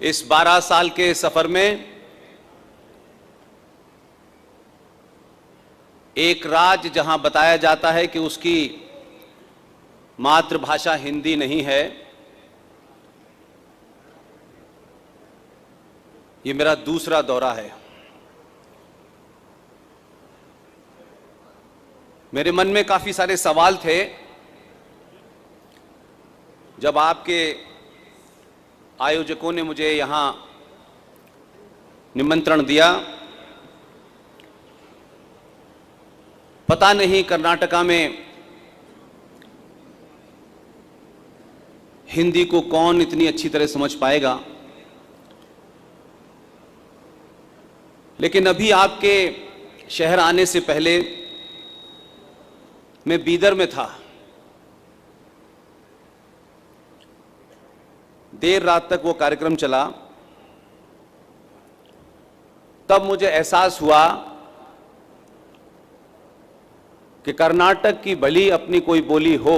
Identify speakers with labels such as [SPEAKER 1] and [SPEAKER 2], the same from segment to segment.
[SPEAKER 1] इस 12 साल के सफर में एक राज्य जहां बताया जाता है कि उसकी मातृभाषा हिंदी नहीं है, ये मेरा दूसरा दौरा है। मेरे मन में काफी सारे सवाल थे जब आपके आयोजकों ने मुझे यहां निमंत्रण दिया। पता नहीं कर्नाटका में हिंदी को कौन इतनी अच्छी तरह समझ पाएगा, लेकिन अभी आपके शहर आने से पहले मैं बीदर में था। देर रात तक वो कार्यक्रम चला। तब मुझे एहसास हुआ कि कर्नाटक की भली अपनी कोई बोली हो,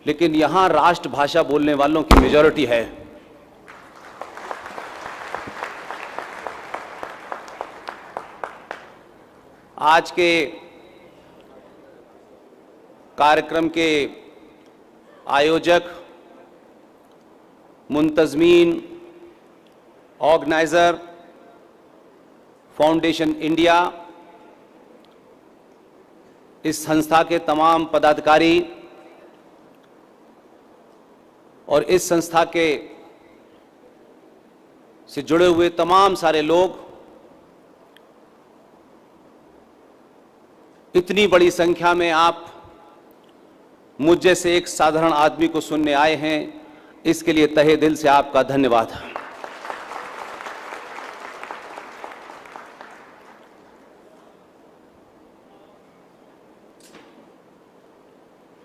[SPEAKER 1] लेकिन यहां राष्ट्रभाषा बोलने वालों की मेजॉरिटी है। आज के कार्यक्रम के आयोजक, मुंतजमीन, ऑर्गेनाइजर, फाउंडेशन इंडिया, इस संस्था के तमाम पदाधिकारी और इस संस्था के से जुड़े हुए तमाम सारे लोग, इतनी बड़ी संख्या में आप मुझ जैसे एक साधारण आदमी को सुनने आए हैं, इसके लिए तहे दिल से आपका धन्यवाद। –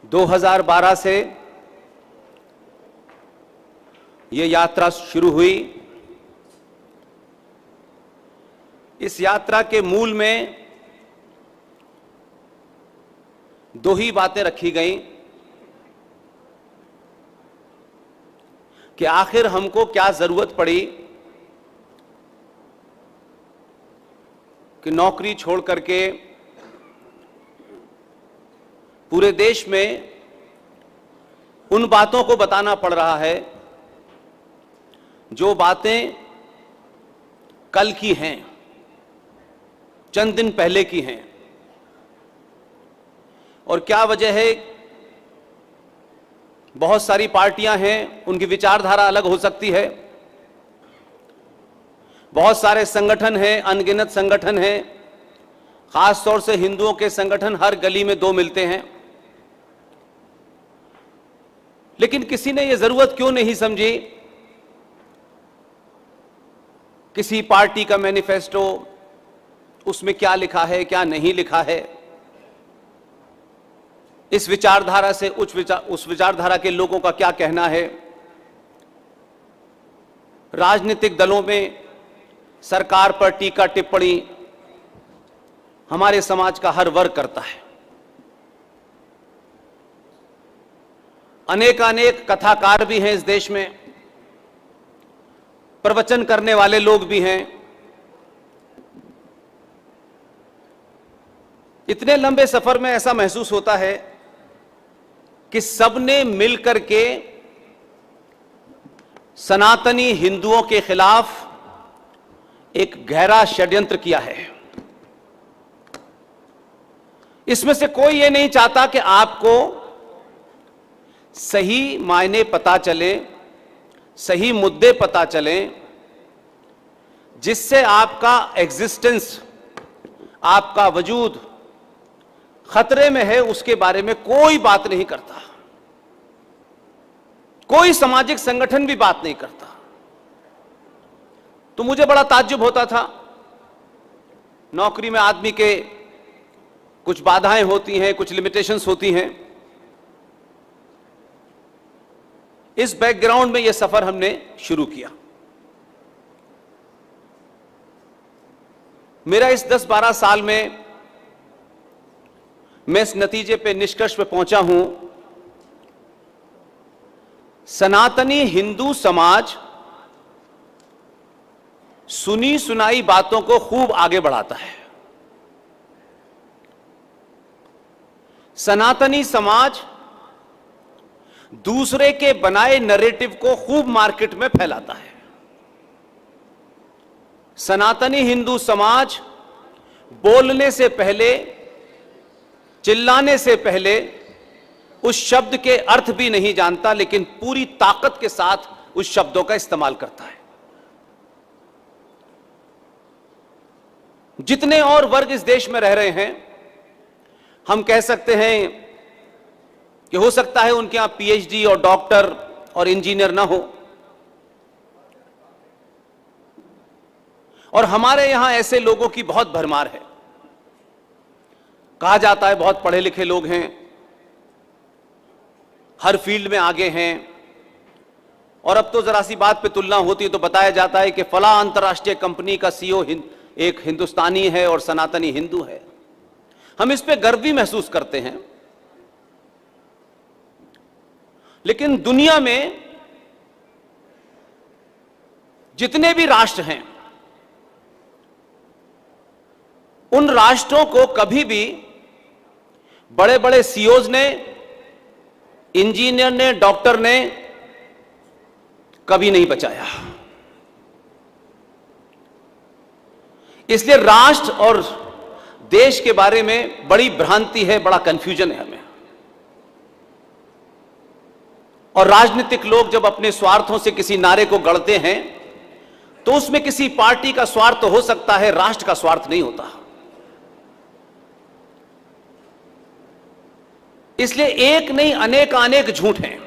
[SPEAKER 1] 2012 से ये यात्रा शुरू हुई। इस यात्रा के मूल में दो ही बातें रखी गईं कि आखिर हमको क्या जरूरत पड़ी कि नौकरी छोड़ करके पूरे देश में उन बातों को बताना पड़ रहा है जो बातें कल की हैं, चंद दिन पहले की हैं। और क्या वजह है? बहुत सारी पार्टियां हैं, उनकी विचारधारा अलग हो सकती है। बहुत सारे संगठन हैं, अनगिनत संगठन हैं, खास तौर से हिंदुओं के संगठन हर गली में 2 मिलते हैं। लेकिन किसी ने यह जरूरत क्यों नहीं समझी किसी पार्टी का मैनिफेस्टो, उसमें क्या लिखा है, क्या नहीं लिखा है, इस विचारधारा से उस विचारधारा के लोगों का क्या कहना है। राजनीतिक दलों में सरकार पर टीका टिप्पणी हमारे समाज का हर वर्ग करता है। अनेकानेक कथाकार भी हैं इस देश में, प्रवचन करने वाले लोग भी हैं। इतने लंबे सफर में ऐसा महसूस होता है कि सबने मिलकर के सनातनी हिंदुओं के खिलाफ एक गहरा षड्यंत्र किया है। इसमें से कोई ये नहीं चाहता कि आपको सही मायने पता चले, सही मुद्दे पता चले, जिससे आपका एग्जिस्टेंस, आपका वजूद खतरे में है, उसके बारे में कोई बात नहीं करता। कोई सामाजिक संगठन भी बात नहीं करता। तो मुझे बड़ा ताज्जुब होता था। नौकरी में आदमी के कुछ बाधाएं होती हैं, कुछ लिमिटेशंस होती हैं। इस बैकग्राउंड में यह सफर हमने शुरू किया। मेरा इस 10-12 साल में मैं इस नतीजे पे, निष्कर्ष पे पहुंचा हूं, सनातनी हिंदू समाज सुनी सुनाई बातों को खूब आगे बढ़ाता है। सनातनी समाज दूसरे के बनाए नैरेटिव को खूब मार्केट में फैलाता है। सनातनी हिंदू समाज बोलने से पहले, चिल्लाने से पहले उस शब्द के अर्थ भी नहीं जानता, लेकिन पूरी ताकत के साथ उस शब्दों का इस्तेमाल करता है। जितने और वर्ग इस देश में रह रहे हैं, हम कह सकते हैं कि हो सकता है उनके यहां पीएचडी और डॉक्टर और इंजीनियर ना हो, और हमारे यहां ऐसे लोगों की बहुत भरमार है। कहा जाता है बहुत पढ़े लिखे लोग हैं, हर फील्ड में आगे हैं, और अब तो जरा सी बात पे तुलना होती है तो बताया जाता है कि फला अंतर्राष्ट्रीय कंपनी का सीईओ एक हिंदुस्तानी है और सनातनी हिंदू है। हम इस पे गर्व भी महसूस करते हैं। लेकिन दुनिया में जितने भी राष्ट्र हैं, उन राष्ट्रों को कभी भी बड़े बड़े सीईओज ने, इंजीनियर ने, डॉक्टर ने कभी नहीं बचाया। इसलिए राष्ट्र और देश के बारे में बड़ी भ्रांति है, बड़ा कंफ्यूजन है हमें। और राजनीतिक लोग जब अपने स्वार्थों से किसी नारे को गढ़ते हैं तो उसमें किसी पार्टी का स्वार्थ तो हो सकता है, राष्ट्र का स्वार्थ नहीं होता। इसलिए एक नहीं अनेक झूठ हैं,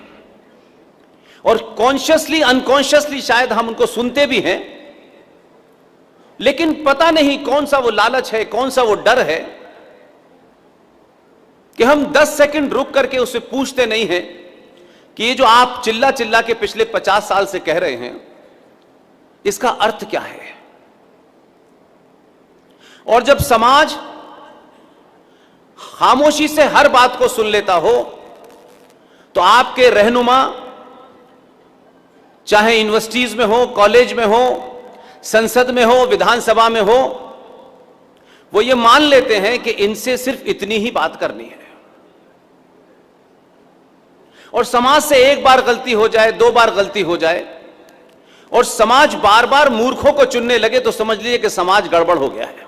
[SPEAKER 1] और कॉन्शियसली अनकॉन्शियसली शायद हम उनको सुनते भी हैं, लेकिन पता नहीं कौन सा वो लालच है, कौन सा वो डर है कि हम 10 सेकंड रुक करके उससे पूछते नहीं हैं कि ये जो आप चिल्ला चिल्ला के पिछले 50 साल से कह रहे हैं, इसका अर्थ क्या है। और जब समाज खामोशी से हर बात को सुन लेता हो तो आपके रहनुमा, चाहे यूनिवर्सिटीज में हो, कॉलेज में हो, संसद में हो, विधानसभा में हो, वो ये मान लेते हैं कि इनसे सिर्फ इतनी ही बात करनी है। और समाज से एक बार गलती हो जाए, 2 बार गलती हो जाए, और समाज बार बार मूर्खों को चुनने लगे तो समझ लीजिए कि समाज गड़बड़ हो गया है।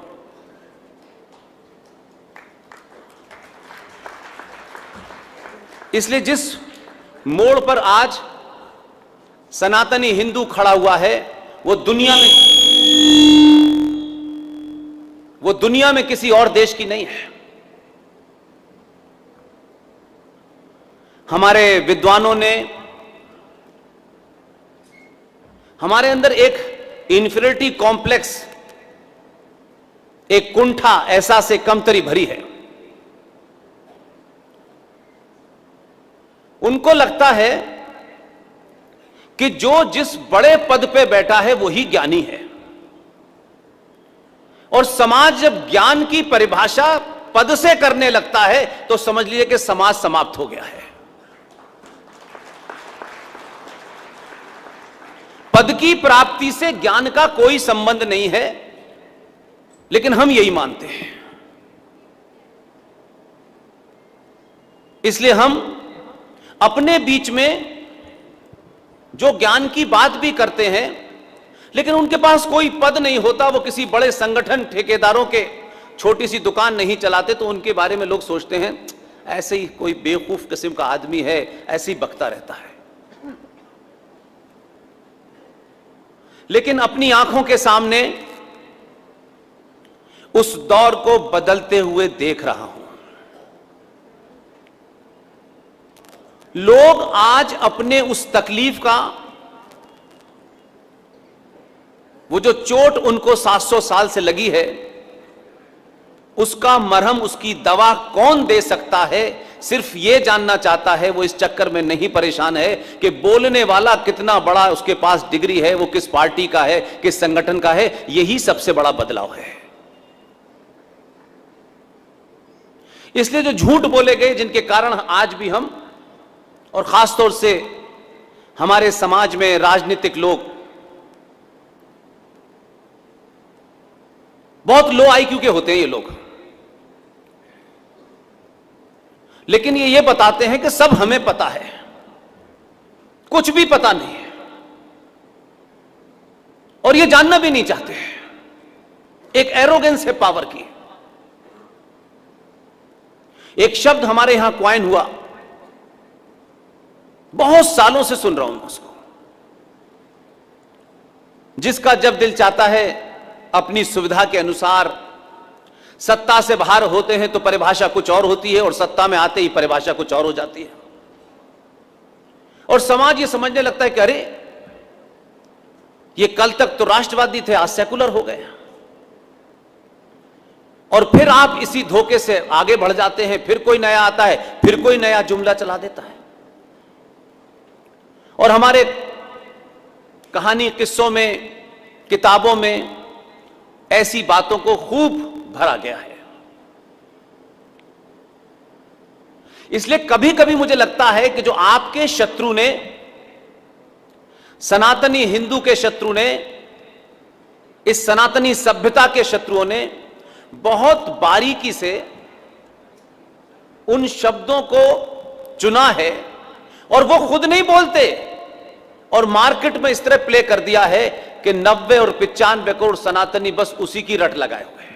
[SPEAKER 1] इसलिए जिस मोड़ पर आज सनातनी हिंदू खड़ा हुआ है, वो दुनिया में किसी और देश की नहीं है। हमारे विद्वानों ने हमारे अंदर एक इंफीरियरिटी कॉम्प्लेक्स, एक कुंठा, एहसास कमतरी भरी है। उनको लगता है कि जो जिस बड़े पद पे बैठा है वही ज्ञानी है, और समाज जब ज्ञान की परिभाषा पद से करने लगता है तो समझ लीजिए कि समाज समाप्त हो गया है। पद की प्राप्ति से ज्ञान का कोई संबंध नहीं है, लेकिन हम यही मानते हैं। इसलिए हम अपने बीच में जो ज्ञान की बात भी करते हैं, लेकिन उनके पास कोई पद नहीं होता, वो किसी बड़े संगठन, ठेकेदारों के छोटी सी दुकान नहीं चलाते, तो उनके बारे में लोग सोचते हैं ऐसे ही कोई बेवकूफ किस्म का आदमी है, ऐसे ही बकता रहता है। लेकिन अपनी आंखों के सामने उस दौर को बदलते हुए देख रहा हूं। लोग आज अपने उस तकलीफ का, वो जो चोट उनको 700 साल से लगी है, उसका मरहम, उसकी दवा कौन दे सकता है, सिर्फ ये जानना चाहता है। वो इस चक्कर में नहीं परेशान है कि बोलने वाला कितना बड़ा उसके पास डिग्री है, वो किस पार्टी का है, किस संगठन का है। यही सबसे बड़ा बदलाव है। इसलिए जो झूठ बोले गए, जिनके कारण आज भी हम, और खासतौर से हमारे समाज में राजनीतिक लोग बहुत लो आईक्यू के होते हैं ये लोग, लेकिन ये बताते हैं कि सब हमें पता है, कुछ भी पता नहीं है, और ये जानना भी नहीं चाहते। एक एरोगेंस है पावर की। एक शब्द हमारे यहां क्वाइन हुआ, बहुत सालों से सुन रहा हूं उसको, जिसका जब दिल चाहता है अपनी सुविधा के अनुसार सत्ता से बाहर होते हैं तो परिभाषा कुछ और होती है, और सत्ता में आते ही परिभाषा कुछ और हो जाती है, और समाज ये समझने लगता है कि अरे ये कल तक तो राष्ट्रवादी थे, आज सेकुलर हो गए, और फिर आप इसी धोखे से आगे बढ़ जाते हैं। फिर कोई नया आता है, फिर कोई नया जुमला चला देता है, और हमारे कहानी किस्सों में, किताबों में ऐसी बातों को खूब भरा गया है। इसलिए कभी कभी मुझे लगता है कि जो आपके शत्रु ने, सनातनी हिंदू के शत्रु ने, इस सनातनी सभ्यता के शत्रुओं ने बहुत बारीकी से उन शब्दों को चुना है, और वो खुद नहीं बोलते, और मार्केट में इस तरह प्ले कर दिया है कि 90 और 95 करोड़ सनातनी बस उसी की रट लगाए हुए हैं।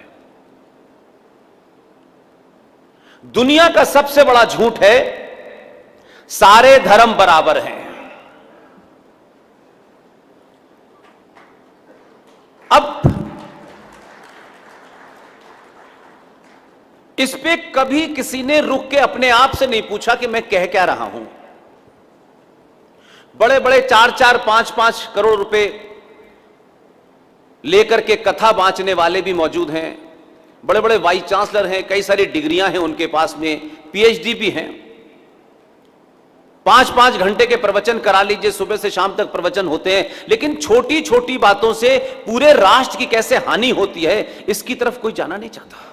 [SPEAKER 1] दुनिया का सबसे बड़ा झूठ है सारे धर्म बराबर हैं। अब इस पे कभी किसी ने रुक के अपने आप से नहीं पूछा कि मैं कह क्या रहा हूं। बड़े बड़े 4-4, 5-5 करोड़ रुपए लेकर के कथा बांचने वाले भी मौजूद हैं, बड़े बड़े वाइस चांसलर हैं, कई सारी डिग्रियां हैं उनके पास में, पीएचडी भी हैं। 5-5 घंटे के प्रवचन करा लीजिए, सुबह से शाम तक प्रवचन होते हैं, लेकिन छोटी छोटी बातों से पूरे राष्ट्र की कैसे हानि होती है, इसकी तरफ कोई जाना नहीं चाहता।